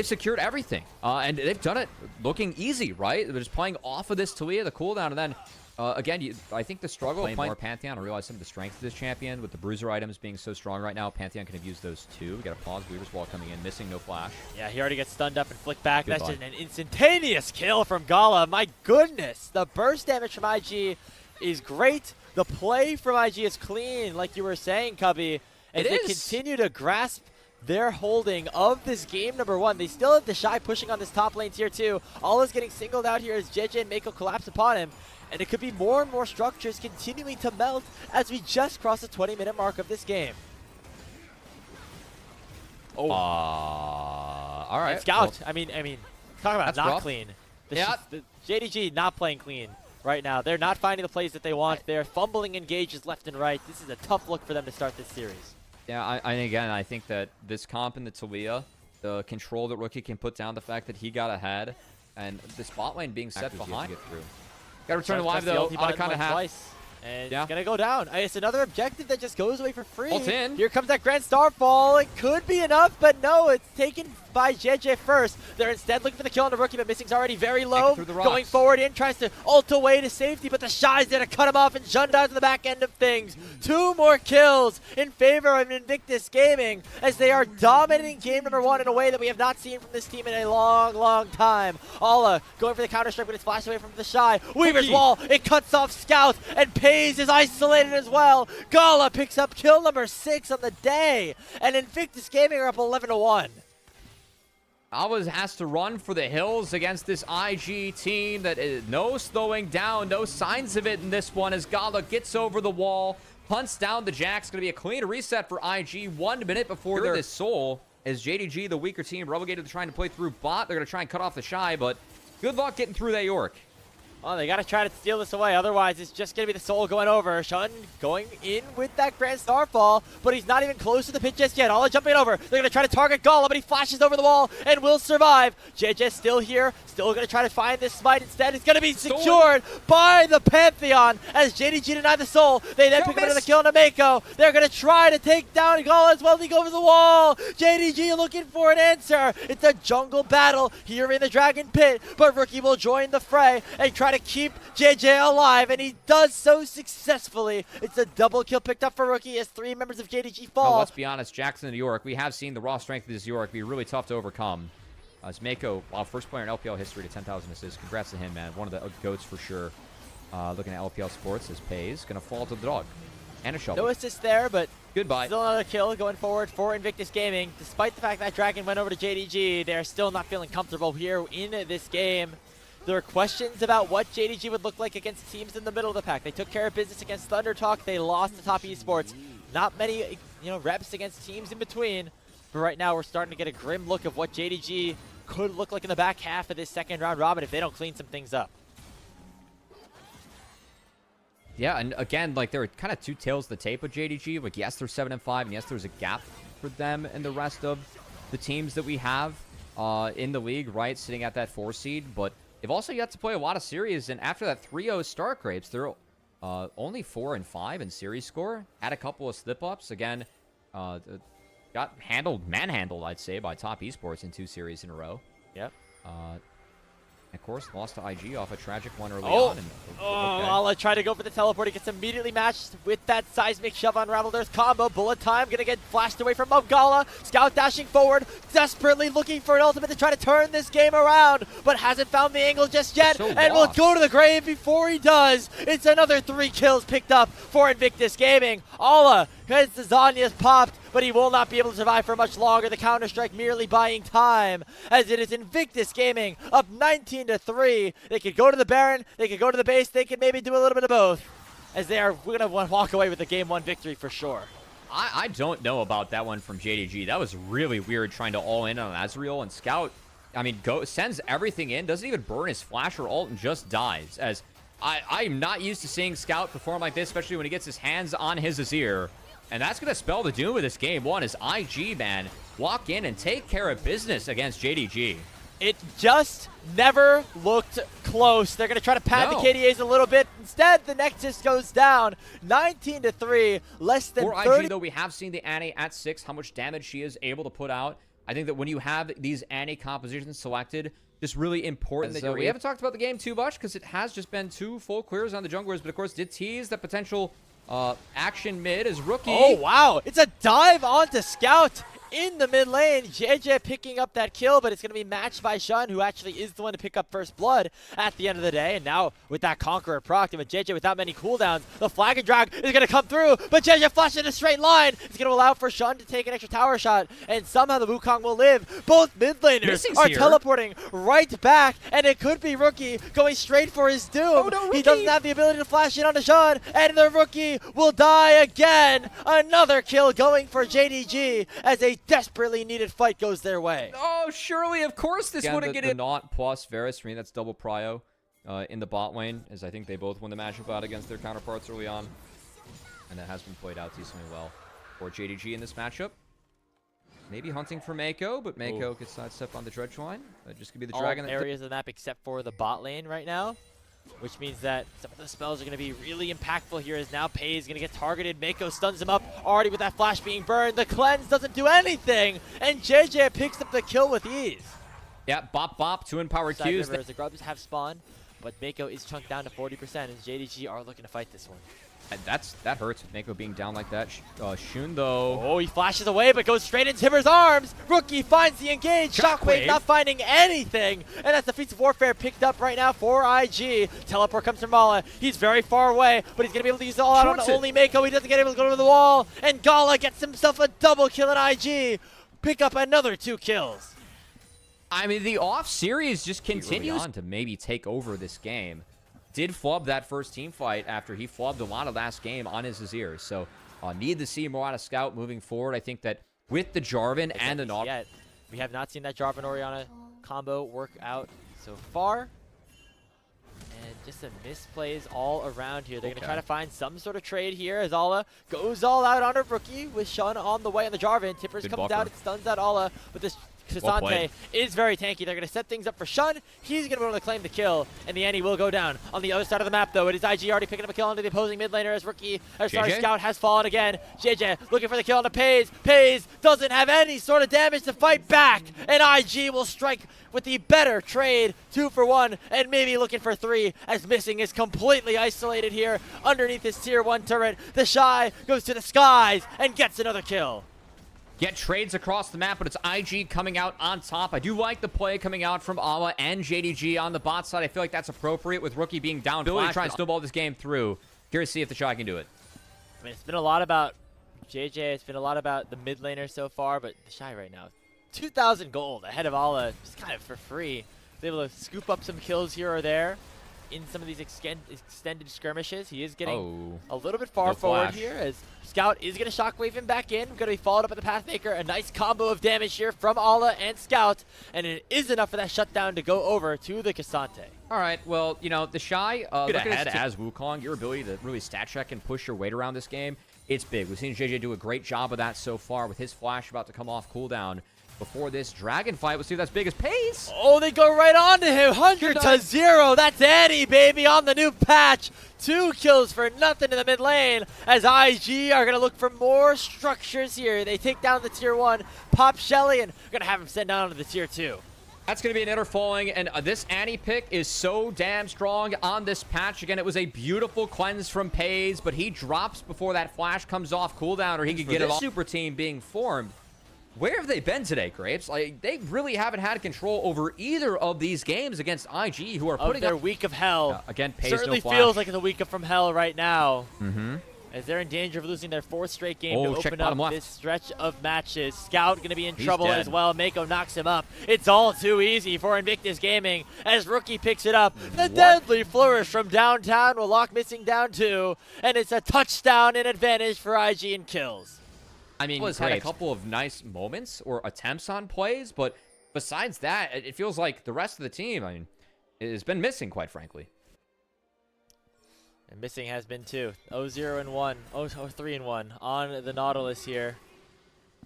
secured everything, and they've done it looking easy, right? They're just playing off of this Talia, the cooldown, and then Again, I think the struggle of playing more Pantheon, I realize some of the strength of this champion with the bruiser items being so strong right now. Pantheon could have used those too. We got a pause. Weaver's Wall coming in, missing, no flash. Yeah, he already gets stunned up and flicked back. Goodbye. That's just an instantaneous kill from Gala. My goodness, the burst damage from IG is great. The play from IG is clean, like you were saying, Cubby. As they continue to grasp their holding of this game number 1. They still have the Shy pushing on this top lane tier 2. All is getting singled out here as JJ and Mako collapse upon him. And it could be more and more structures continuing to melt as we just cross the 20-minute mark of this game. Oh. All right. And Scout, well, I mean, talk about not rough. clean. Yeah. The JDG not playing clean right now. They're not finding the plays that they want. They're fumbling engages left and right. This is a tough look for them to start this series. Yeah, I think that this comp in the Talia, the control that Rookie can put down, the fact that he got ahead, and the spot lane being set behind. Got to return to live though. Kind of twice. And it's going to go down. It's another objective that just goes away for free. Ult in. Here comes that Grand Starfall. It could be enough, but no, it's taken by JJ first. They're instead looking for the kill on the Rookie, but Missing's already very low. Going forward in, tries to ult away to safety, but the Shy's there to cut him off, and Jun dies on the back end of things. 2 more kills in favor of Invictus Gaming as they are dominating game number 1 in a way that we have not seen from this team in a long, long time. Ala going for the counter-strike, but it's flashed away from the Shy. Weaver's Wall, it cuts off Scout, and Pays is isolated as well. Gala picks up kill number 6 on the day, and Invictus Gaming are up 11-1. Always has to run for the hills against this IG team that is no slowing down, no signs of it in this one as Gala gets over the wall, hunts down the Jax. Going to be a clean reset for IG 1 minute before this soul as JDG, the weaker team, relegated to trying to play through bot. They're going to try and cut off the Shy, but good luck getting through that York. Oh, they got to try to steal this away. Otherwise, it's just going to be the soul going over. Shun going in with that Grand Starfall, but he's not even close to the pit just yet. All jumping over. They're going to try to target Gala, but he flashes over the wall and will survive. JJ still here. Still going to try to find this smite instead. It's going to be secured by the Pantheon as JDG denied the soul. They then pick up another kill on Mako. They're going to try to take down Gala as well as he goes over the wall. JDG looking for an answer. It's a jungle battle here in the Dragon Pit, but Rookie will join the fray and try to keep JJ alive, and he does so successfully. It's a double kill picked up for Rookie as 3 members of JDG fall. Oh, let's be honest, Jackson and York, we have seen the raw strength of this York be really tough to overcome. As Mako, first player in LPL history to 10,000 assists. Congrats to him, man. One of the GOATs for sure. Looking at LPL Sports as Pays. Going to fall to the dog. And a shovel. No assist there, but goodbye. Still another kill going forward for Invictus Gaming. Despite the fact that Dragon went over to JDG, they're still not feeling comfortable here in this game. There are questions about what JDG would look like against teams in the middle of the pack. They took care of business against Thunder Talk. They lost to Top Esports. Not many, reps against teams in between. But right now, we're starting to get a grim look of what JDG could look like in the back half of this second round robin if they don't clean some things up. Yeah, and again, there are kind of 2 tails to the tape with JDG. Yes, they're 7-5, and yes, there's a gap for them and the rest of the teams that we have in the league, right, sitting at that 4 seed. But they've also yet to play a lot of series, and after that 3-0 start, Grapes, they're only 4-5 in series score. Had a couple of slip-ups. Again, got manhandled, I'd say, by Top Esports in 2 series in a row. Yep. Of course, lost to IG off a tragic one early on. And, Ala tried to go for the teleport. He gets immediately matched with that seismic shove on Unraveled Earth combo. Bullet time, gonna get flashed away from Gala. Scout dashing forward, desperately looking for an ultimate to try to turn this game around, but hasn't found the angle just yet, and will go to the grave before he does. It's another 3 kills picked up for Invictus Gaming. Ala has the Zanya's popped, but he will not be able to survive for much longer. The Counter-Strike merely buying time, as it is Invictus Gaming up 19-3. They could go to the Baron, they could go to the base, they could maybe do a little bit of both, as they are going to walk away with the Game 1 victory for sure. I don't know about that one from JDG. That was really weird trying to all in on Azrael, and Scout, sends everything in, doesn't even burn his flash or ult, and just dies. As I'm not used to seeing Scout perform like this, especially when he gets his hands on his Azir. And that's going to spell the doom of this game 1 as IG, man, walk in and take care of business against JDG. It just never looked close. They're going to try to pad the KDAs a little bit. Instead, the Nexus goes down 19-3, less than 30. For IG, though, we have seen the Annie at 6, how much damage she is able to put out. I think that when you have these Annie compositions selected, just really important that we haven't talked about the game too much because it has just been 2 full clears on the junglers, but of course did tease the potential action mid as Rookie. Oh, wow. It's a dive onto Scout in the mid lane. JJ picking up that kill, but it's going to be matched by Shun, who actually is the one to pick up first blood at the end of the day. And now with that Conqueror proc, and with JJ without many cooldowns, the flag and drag is going to come through, but JJ flashed in a straight line. It's going to allow for Shun to take an extra tower shot, and somehow the Wukong will live. Both mid laners are teleporting right back, and it could be Rookie going straight for his doom. Oh, no, he doesn't have the ability to flash in onto Shun, and the Rookie will die again. Another kill going for JDG as a desperately needed fight goes their way. Oh, surely, of course, this wouldn't get in. Not plus Varus, for me, that's double prio in the bot lane, as I think they both won the matchup out against their counterparts early on. And that has been played out decently well for JDG in this matchup. Maybe hunting for Mako, but Mako gets sidestep on the dredge line. Just could be the dragon. All areas of the map except for the bot lane right now, which means that some of the spells are going to be really impactful here, as now Pei is going to get targeted. Mako stuns him up already with that flash being burned. The cleanse doesn't do anything, and JJ picks up the kill with ease. Yeah, bop bop, 2 empower Qs. The grubs have spawned, but Mako is chunked down to 40%, and JDG are looking to fight this one. And that hurts with Mako being down like that. Shun, though. Oh, he flashes away, but goes straight in Timber's arms. Rookie finds the engage. Shockwave not finding anything. And that's the Feats of Warfare picked up right now for IG. Teleport comes from Mala. He's very far away, but he's going to be able to use it all out on only Mako. He doesn't get able to go to the wall. And Gala gets himself a double kill in IG. Pick up another 2 kills. I mean, the off series just continues on to maybe take over this game. Did flub that first team fight after he flubbed a lot of last game on his Azir. So need to see more out of Scout moving forward. I think that with the Jarvan and the Nautilus. We have not seen that Jarvan Orianna combo work out so far. And just some misplays all around here. They're going to try to find some sort of trade here as Ala goes all out on a Rookie with Shun on the way on the Jarvan. Tippers comes out and stuns out Ala, but this Cassante is very tanky. They're going to set things up for Shun. He's going to be able to claim the kill, and the Annie will go down. On the other side of the map, though, it is IG already picking up a kill onto the opposing mid laner as Scout has fallen again. JJ looking for the kill onto Pei. Pei doesn't have any sort of damage to fight back, and IG will strike with the better trade. 2 for 1, and maybe looking for 3, as Missing is completely isolated here underneath his tier 1 turret. The Shy goes to the skies and gets another kill. Get trades across the map, but it's IG coming out on top. I do like the play coming out from Ala and JDG on the bot side. I feel like that's appropriate with Rookie being down. Billy trying to snowball this game through. Curious to see if the Shy can do it. I mean, it's been a lot about JJ. It's been a lot about the mid laner so far, but the Shy right now, 2,000 gold ahead of Ala, just kind of for free. He's able to scoop up some kills here or there in some of these extended skirmishes. He is getting a little bit far forward here, as Scout is going to shockwave him back in. Going to be followed up at the Pathmaker. A nice combo of damage here from Ala and Scout, and it is enough for that shutdown to go over to the Cassante. All right, well, you know, the Shy, look ahead as Wukong, your ability to really stat check and push your weight around this game, it's big. We've seen JJ do a great job of that so far with his flash about to come off cooldown before this dragon fight. We'll see if that's big as Pace. Oh, they go right on to him. 100-0. That's Annie, baby, on the new patch. 2 kills for nothing in the mid lane, as IG are going to look for more structures here. They take down the tier 1, pop Shelly, and going to have him send down to the tier 2. That's going to be an inner falling, and this Annie pick is so damn strong on this patch. Again, it was a beautiful cleanse from Paze, but he drops before that flash comes off cooldown, or he could get it off. Super team being formed. Where have they been today, Grapes? Like, they really haven't had control over either of these games against IG, who are putting their week of hell. Again, Pace certainly no feels like it's a week from hell right now. Mm-hmm. As they're in danger of losing their 4th straight game to open up left. this stretch of matches. Scout going to be in trouble as well. Mako knocks him up. It's all too easy for Invictus Gaming as Rookie picks it up. The deadly flourish from downtown will lock Missing down 2, and it's a touchdown in advantage for IG in kills. I mean, he's had a couple of nice moments or attempts on plays, but besides that, it feels like the rest of the team, I mean, has been missing, quite frankly. And Missing has been too. 0-0-1, 0-3-1 on the Nautilus here.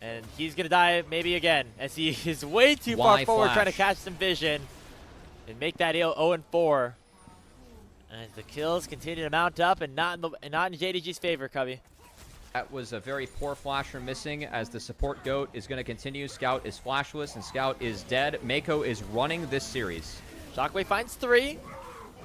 And he's going to die maybe again, as he is way too far forward trying to catch some vision and make that 0-4. And the kills continue to mount up, and not in JDG's favor, Cubby. That was a very poor flasher missing as the support goat is going to continue. Scout is flashless and Scout is dead. Mako is running this series. Shockwave finds 3.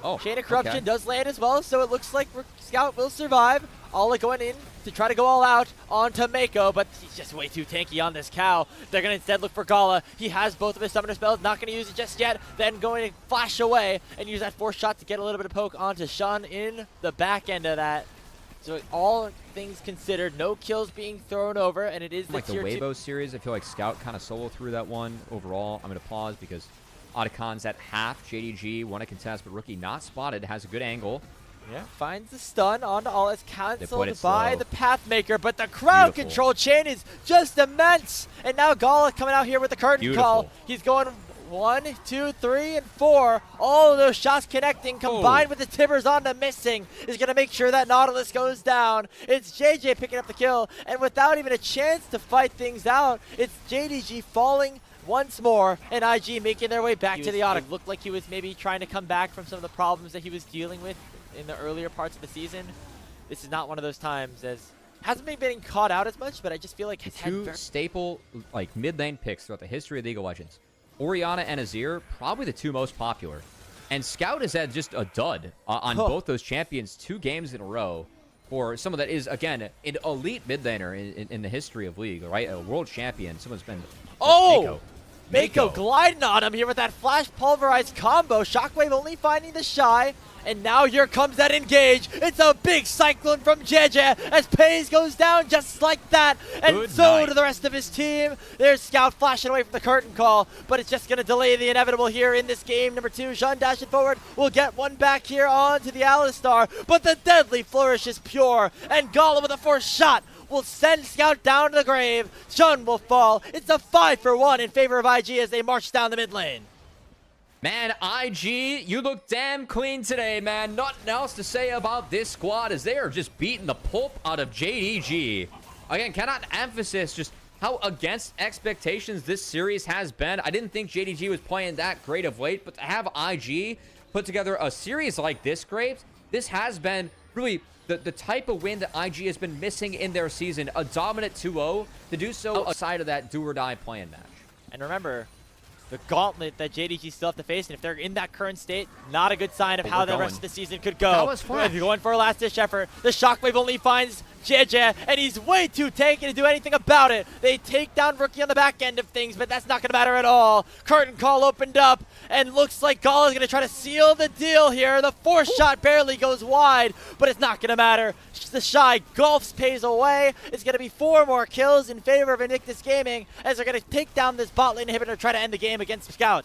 Oh, Chain of Corruption okay. does land as well, so it looks like Scout will survive. Ola going in to try to go all out onto Mako, but he's just way too tanky on this cow. They're going to instead look for Gala. He has both of his summoner spells, not going to use it just yet, then going to flash away and use that force shot to get a little bit of poke onto Shun in the back end of that. So all things considered, no kills being thrown over, and it is Like the tier 2 Weibo series, I feel like Scout kind of solo through that one overall. I'm going to pause because Otacon's at half. JDG won a contest, but Rookie not spotted. Has a good angle. Yeah, finds the stun onto all. It's canceled it by slow. the Pathmaker, but the crowd Beautiful. control chain is just immense. And now Gala coming out here with the curtain call. Beautiful. He's going 1, 2, 3, and 4. All of those shots connecting, combined with the Tibbers on the missing, is going to make sure that Nautilus goes down. It's JJ picking up the kill, and without even a chance to fight things out, it's JDG falling once more, and IG making their way back to the Otic. It looked like he was maybe trying to come back from some of the problems that he was dealing with in the earlier parts of the season. This is not one of those times, as hasn't been getting caught out as much, but I just feel like The he's had two staple like mid lane picks throughout the history of League of Legends. Orianna and Azir, probably the two most popular. And Scout has had just a dud on both those champions 2 games in a row for someone that is, again, an elite mid laner in the history of League, right? A world champion. Someone's been... Mako gliding on him here with that flash pulverized combo. Shockwave only finding the Shy. And now here comes that engage. It's a big cyclone from JJ as Pays goes down just like that. And Good so night. do the rest of his team. There's Scout flashing away from the curtain call, but it's just going to delay the inevitable here in this game. Number 2, Shun dashing forward. We'll get one back here onto the Alistar, but the deadly flourish is pure. And Gala with a forced shot will send Scout down to the grave. Shun will fall. It's a 5-for-1 in favor of IG as they march down the mid lane. Man, IG, you look damn clean today, man. Nothing else to say about this squad as they are just beating the pulp out of JDG. Again, cannot emphasize just how against expectations this series has been. I didn't think JDG was playing that great of late, but to have IG put together a series like this, Graves, this has been really the type of win that IG has been missing in their season. A dominant 2-0 to do so outside of that do-or-die playing match. And remember, the gauntlet that JDG still have to face, and if they're in that current state, not a good sign of how the rest of the season could go. That was fun. Going for a last-ditch effort. The Shockwave only finds JJ, and he's way too tanky to do anything about it. They take down Rookie on the back end of things, but that's not going to matter at all. Curtain call opened up, and looks like Gala is going to try to seal the deal here. The force shot barely goes wide, but it's not going to matter. The Shy gulfs Pays away. It's going to be 4 more kills in favor of Invictus Gaming as they're going to take down this bot lane inhibitor, try to end the game against Scout.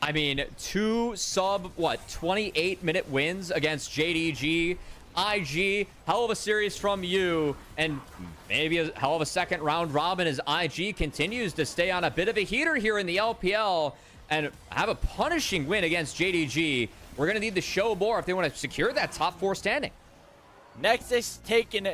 I mean, 2 28-minute wins against JDG. IG, hell of a series from you, and maybe a hell of a second round robin as IG continues to stay on a bit of a heater here in the LPL and have a punishing win against JDG. We're going to need to show more if they want to secure that top 4 standing. Nexus taken